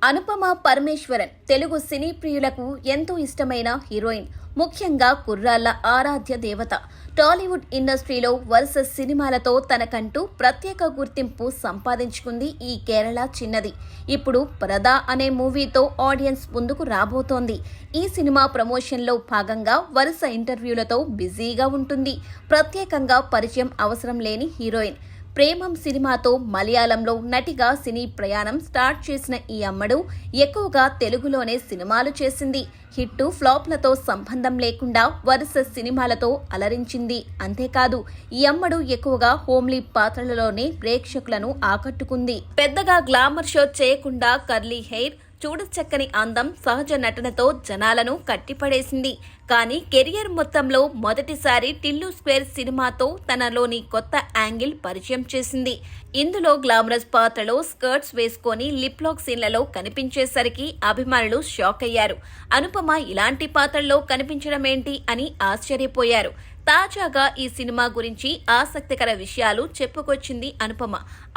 అనుపమ పరమేశ్వరన్ తెలుగు సినీ ప్రియులకు ఎంతో ఇష్టమైన హీరోయిన్. ముఖ్యంగా కుర్రాళ్ల ఆరాధ్య దేవత. టాలీవుడ్ ఇండస్ట్రీలో వరుస సినిమాలతో తనకంటూ ప్రత్యేక గుర్తింపు సంపాదించుకుంది ఈ కేరళ చిన్నది. ఇప్పుడు పరదా అనే మూవీతో ఆడియన్స్ ముందుకు రాబోతోంది. ఈ సినిమా ప్రమోషన్లో భాగంగా వరుస ఇంటర్వ్యూలతో బిజీగా ఉంటుంది. ప్రత్యేకంగా పరిచయం అవసరం లేని హీరోయిన్. ప్రేమం సినిమాతో మలయాళంలో నటిగా సినీ ప్రయాణం స్టార్ట్ చేసిన ఈ అమ్మడు ఎక్కువగా తెలుగులోనే సినిమాలు చేసింది. హిట్టు ఫ్లాప్లతో సంబంధం లేకుండా వరుస సినిమాలతో అలరించింది. అంతేకాదు ఈ అమ్మడు ఎక్కువగా హోమ్లీ పాత్రలలోనే ప్రేక్షకులను ఆకట్టుకుంది. పెద్దగా గ్లామర్ షో చేయకుండా కర్లీ హెయిర్, చూడచక్కని అందం, సహజ నటనతో జనాలను కట్టిపడేసింది. కానీ కెరియర్ మొత్తంలో మొదటిసారి టిల్లు స్క్వేర్ సినిమాతో తనలోని కొత్త యాంగిల్ పరిచయం చేసింది. ఇందులో గ్లామరస్ పాత్రలో స్కర్ట్స్ వేసుకొని లిప్ లాక్ సీన్లలో కనిపించేసరికి అభిమానులు షాక్ అయ్యారు. అనుపమ ఇలాంటి పాత్రల్లో కనిపించడమేంటి అని ఆశ్చర్యపోయారు. తాజాగా ఈ సినిమా గురించి ఆసక్తికర విషయాలు చెప్పుకొచ్చింది అనుపమ.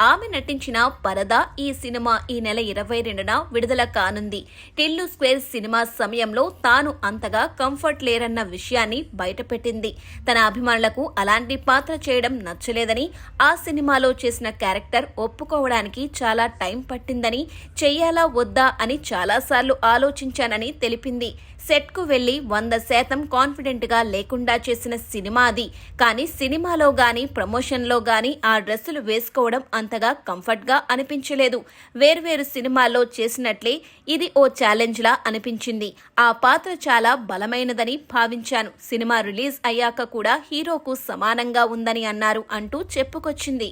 ఆమె నటించిన పరదా ఈ సినిమా ఈ నెల 22న విడుదల కానుంది. టిల్లు స్క్వేర్ సినిమా సమయంలో తాను అంతగా కంఫర్ట్ లేరన్న విషయాన్ని బయటపెట్టింది. తన అభిమానులకు అలాంటి పాత్ర చేయడం నచ్చలేదని, ఆ సినిమాలో చేసిన క్యారెక్టర్ ఒప్పుకోవడానికి చాలా టైం పట్టిందని, చెయ్యాలా వద్దా అని చాలాసార్లు ఆలోచించానని తెలిపింది. సెట్కు వెళ్లి 100% కాన్ఫిడెంట్గా లేకుండా చేసిన సినిమా అది. కానీ సినిమాలో గానీ ప్రమోషన్లో గానీ ఆ డ్రెస్సులు వేసుకోవడం అంతగా కంఫర్ట్గా అనిపించలేదు. వేర్వేరు సినిమాల్లో చేసినట్లే ఇది ఓ ఛాలెంజ్లా అనిపించింది. ఆ పాత్ర చాలా బలమైనదని భావించాను. సినిమా రిలీజ్ అయ్యాక కూడా హీరోకు సమానంగా ఉందని అన్నారు అంటూ చెప్పుకొచ్చింది.